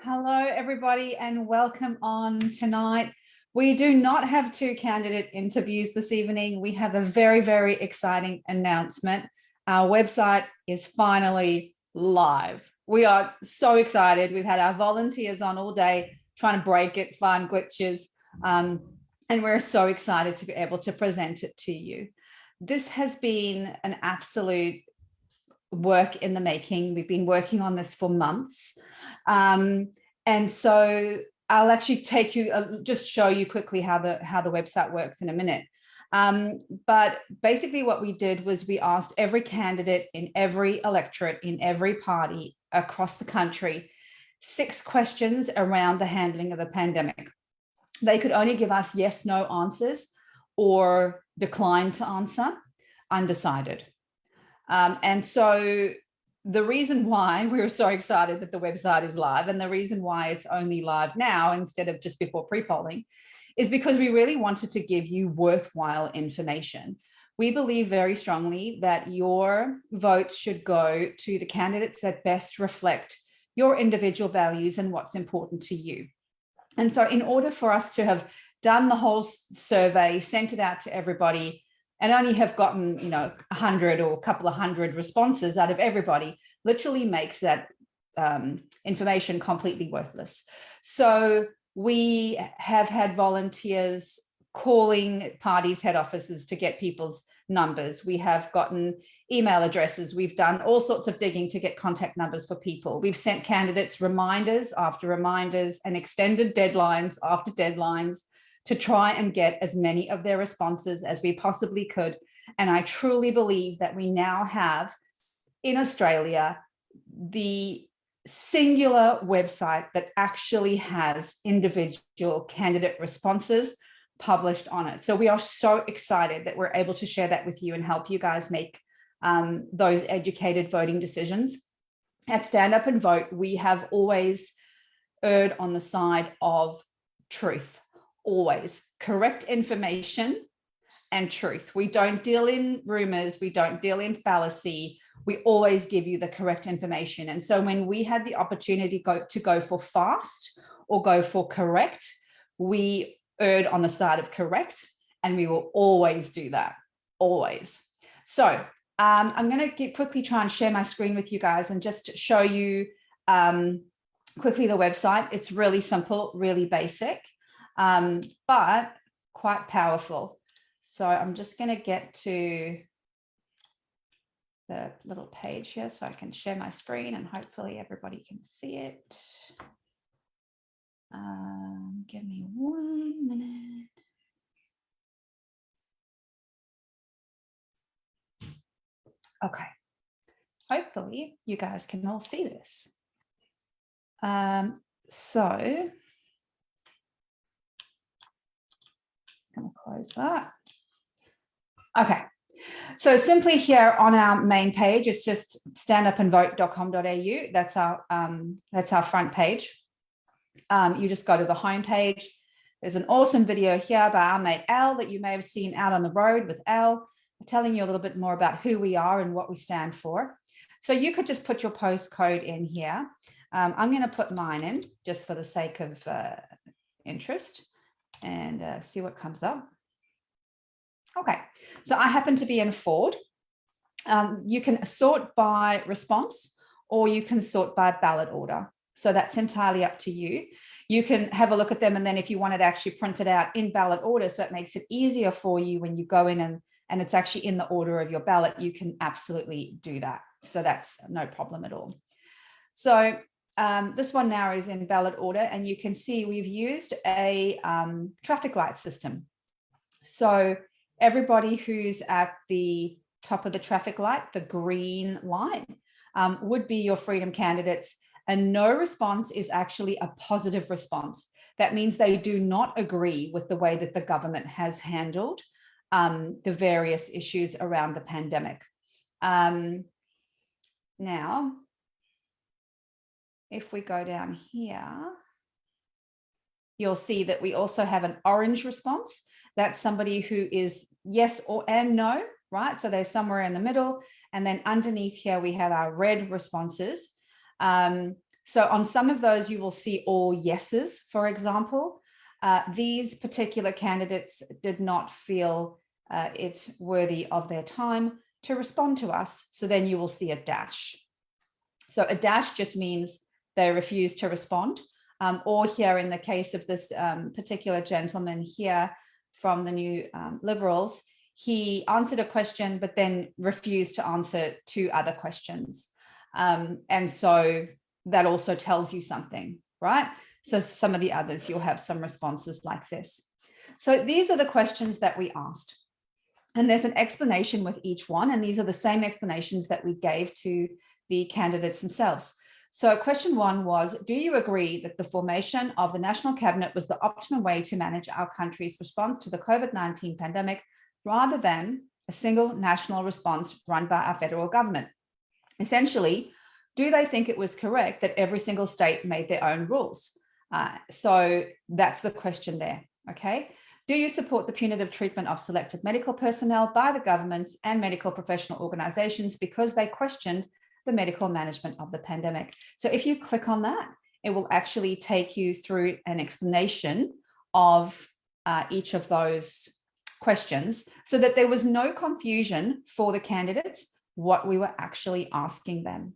Hello, everybody, and welcome on tonight. We do not have two candidate interviews this evening. We have a very, very exciting announcement. Our website is finally live. We are so excited. We've had our volunteers on all day trying to break it, find glitches, and we're so excited to be able to present it to you. This has been an absolute work in the making. We've been working on this for months. And so I'll actually take you, just show you quickly how the website works in a minute. But basically what we did was we asked every candidate in every electorate, in every party across the country, 6 questions around the handling of the pandemic. They could only give us yes, no answers or decline to answer, undecided. And so the reason why we were so excited that the website is live, and the reason why it's only live now instead of just before pre-polling, is because we really wanted to give you worthwhile information. We believe very strongly that your votes should go to the candidates that best reflect your individual values and what's important to you. And so in order for us to have done the whole survey, sent it out to everybody, and only have gotten, 100 or a couple of hundred responses out of everybody, literally makes that information completely worthless. So we have had volunteers calling parties' head offices to get people's numbers. We have gotten email addresses. We've done all sorts of digging to get contact numbers for people. We've sent candidates reminders after reminders and extended deadlines after deadlines to try and get as many of their responses as we possibly could. And I truly believe that we now have in Australia the singular website that actually has individual candidate responses published on it. So we are so excited that we're able to share that with you and help you guys make those educated voting decisions. At Stand Up and Vote, we have always erred on the side of truth. Always correct information and truth. We don't deal in rumors. We don't deal in fallacy. We always give you the correct information. And so when we had the opportunity to go for fast or go for correct, we erred on the side of correct, and we will always do that, always. So I'm going to quickly try and share my screen with you guys and just show you quickly the website. It's really simple, really basic. But quite powerful. So I'm just going to get to the little page here so I can share my screen and hopefully everybody can see it. Give me 1 minute. Okay. Hopefully you guys can all see this. So I'm going to close that. Okay, so simply here on our main page, it's just standupandvote.com.au. That's our front page. You just go to the home page. There's an awesome video here by our mate Al that you may have seen out on the road with Al, telling you a little bit more about who we are and what we stand for. So you could just put your postcode in here. I'm going to put mine in just for the sake of interest. And see what comes up. Okay, so I happen to be in Ford. You can sort by response or you can sort by ballot order. So that's entirely up to you. You can have a look at them, and then if you want it actually printed out in ballot order, so it makes it easier for you when you go in and it's actually in the order of your ballot, you can absolutely do that. So that's no problem at all. So this one now is in ballot order, and you can see we've used a traffic light system. So everybody who's at the top of the traffic light, the green line, would be your freedom candidates. A no response is actually a positive response. That means they do not agree with the way that the government has handled the various issues around the pandemic. Now, if we go down here, you'll see that we also have an orange response. That's somebody who is yes and no, right? So they're somewhere in the middle. And then underneath here, we have our red responses. So on some of those, you will see all yeses, for example. These particular candidates did not feel it worthy of their time to respond to us. So then you will see a dash. So a dash just means they refuse to respond. Or here in the case of this particular gentleman here from the New Liberals, he answered a question, but then refused to answer 2 other questions. And so that also tells you something, right? So some of the others, you'll have some responses like this. So these are the questions that we asked. And there's an explanation with each one. And these are the same explanations that we gave to the candidates themselves. So question 1 was, do you agree that the formation of the National Cabinet was the optimum way to manage our country's response to the COVID-19 pandemic rather than a single national response run by our federal government? Essentially, do they think it was correct that every single state made their own rules? So that's the question there, okay? Do you support the punitive treatment of selected medical personnel by the governments and medical professional organizations because they questioned the medical management of the pandemic? So if you click on that, it will actually take you through an explanation of each of those questions so that there was no confusion for the candidates what we were actually asking them.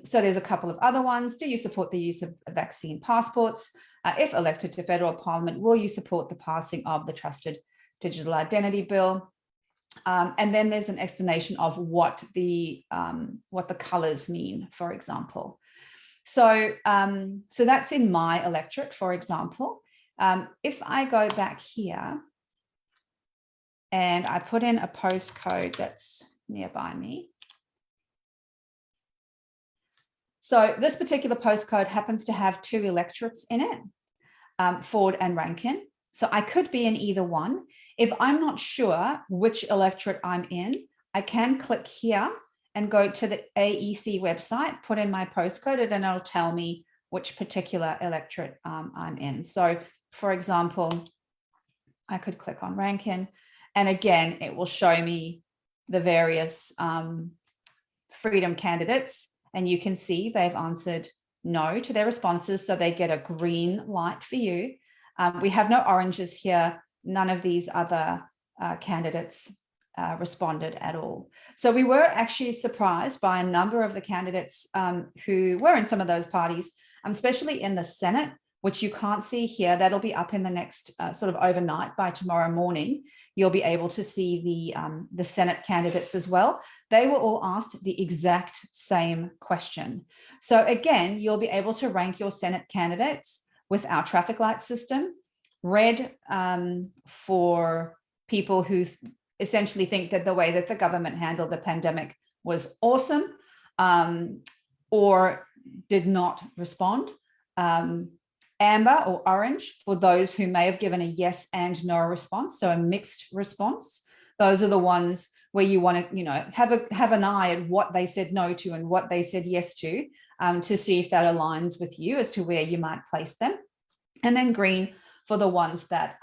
So there's a couple of other ones. Do you support the use of vaccine passports? If elected to federal parliament, will you support the passing of the Trusted Digital Identity Bill? And then there's an explanation of what the colors mean, for example. So, so that's in my electorate, for example. If I go back here and I put in a postcode that's nearby me. So this particular postcode happens to have 2 electorates in it, Ford and Rankin. So I could be in either one. If I'm not sure which electorate I'm in, I can click here and go to the AEC website, put in my postcode, and then it'll tell me which particular electorate I'm in. So for example, I could click on Rankin, and again, it will show me the various Freedom candidates. And you can see they've answered no to their responses, so they get a green light for you. We have no oranges here. None of these other candidates responded at all. So we were actually surprised by a number of the candidates who were in some of those parties, especially in the Senate, which you can't see here. That'll be up in the next sort of overnight. By tomorrow morning, you'll be able to see the Senate candidates as well. They were all asked the exact same question. So again, you'll be able to rank your Senate candidates with our traffic light system. Red for people who essentially think that the way that the government handled the pandemic was awesome, or did not respond. Amber or orange for those who may have given a yes and no response, so a mixed response. Those are the ones where you want to, have an eye at what they said no to and what they said yes to see if that aligns with you as to where you might place them. And then green for the ones that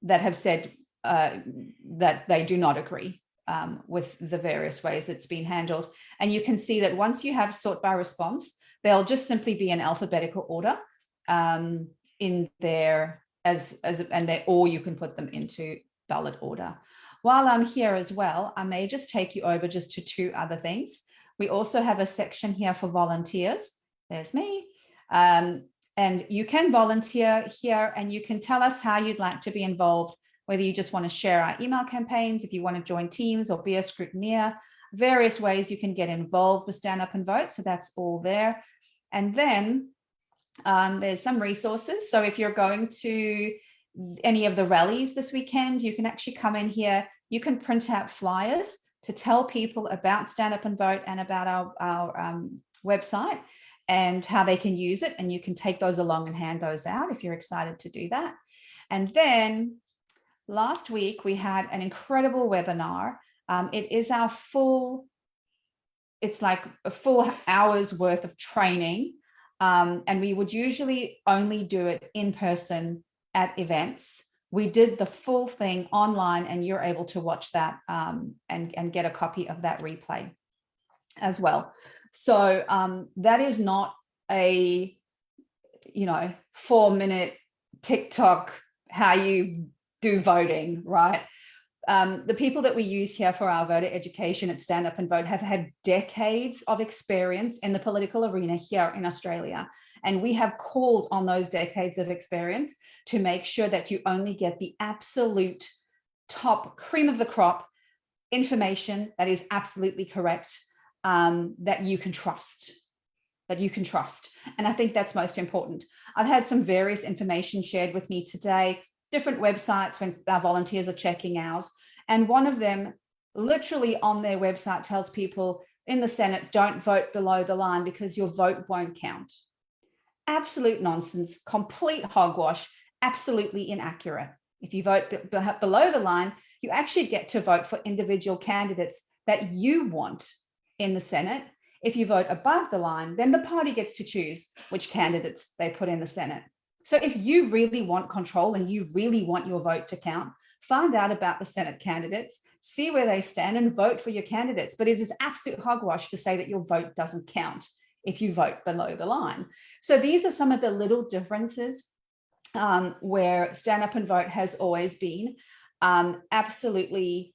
that have said that they do not agree with the various ways it's been handled. And you can see that once you have sort by response, they'll just simply be in alphabetical order in there or you can put them into ballot order. While I'm here as well, I may just take you over just to 2 other things. We also have a section here for volunteers. There's me. And you can volunteer here and you can tell us how you'd like to be involved, whether you just want to share our email campaigns, if you want to join teams or be a scrutineer, various ways you can get involved with Stand Up and Vote. So that's all there. And then there's some resources. So if you're going to any of the rallies this weekend, you can actually come in here. You can print out flyers to tell people about Stand Up and Vote and about our website and how they can use it. And you can take those along and hand those out if you're excited to do that. And then last week, we had an incredible webinar. It is our it's like a full hour's worth of training. And we would usually only do it in person at events. We did the full thing online and you're able to watch that and get a copy of that replay as well. So that is not a, 4-minute TikTok, how you do voting, right? The people that we use here for our voter education at Stand Up and Vote have had decades of experience in the political arena here in Australia. And we have called on those decades of experience to make sure that you only get the absolute top cream of the crop information that is absolutely correct, that you can trust. And I think that's most important. I've had some various information shared with me today, different websites when our volunteers are checking ours. And one of them literally on their website tells people in the Senate, don't vote below the line because your vote won't count. Absolute nonsense, complete hogwash, absolutely inaccurate. If you vote below the line, you actually get to vote for individual candidates that you want in the Senate. If you vote above the line, then the party gets to choose which candidates they put in the Senate. So if you really want control and you really want your vote to count, find out about the Senate candidates, see where they stand and vote for your candidates. But it is absolute hogwash to say that your vote doesn't count if you vote below the line. So these are some of the little differences where Stand Up and Vote has always been absolutely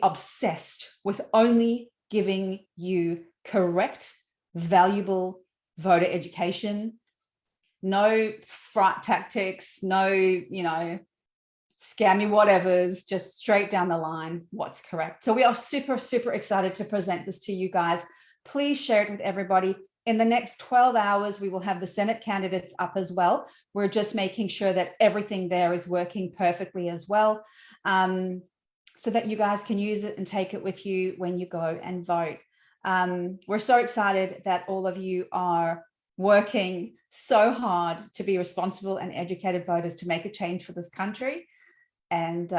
obsessed with only giving you correct, valuable voter education. No fright tactics, no, scammy whatevers, just straight down the line, what's correct. So we are super, super excited to present this to you guys. Please share it with everybody. In the next 12 hours, we will have the Senate candidates up as well. We're just making sure that everything there is working perfectly as well, so that you guys can use it and take it with you when you go and vote. We're so excited that all of you are working so hard to be responsible and educated voters to make a change for this country. And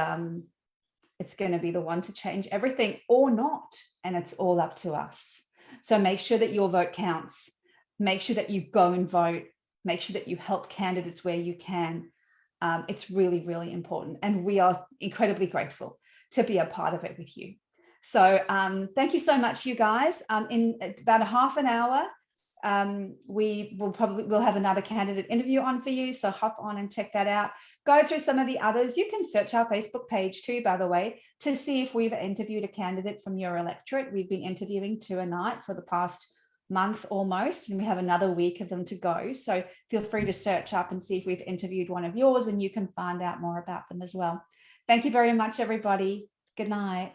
it's going to be the one to change everything or not. And it's all up to us. So make sure that your vote counts. Make sure that you go and vote. Make sure that you help candidates where you can. It's really, really important. And we are incredibly grateful to be a part of it with you. So thank you so much, you guys. In about a half an hour, we'll have another candidate interview on for you. So hop on and check that out. Go through some of the others. You can search our Facebook page too, by the way, to see if we've interviewed a candidate from your electorate. We've been interviewing 2 a night for the past month almost, and we have another week of them to go. So feel free to search up and see if we've interviewed one of yours, and you can find out more about them as well. Thank you very much, everybody. Good night.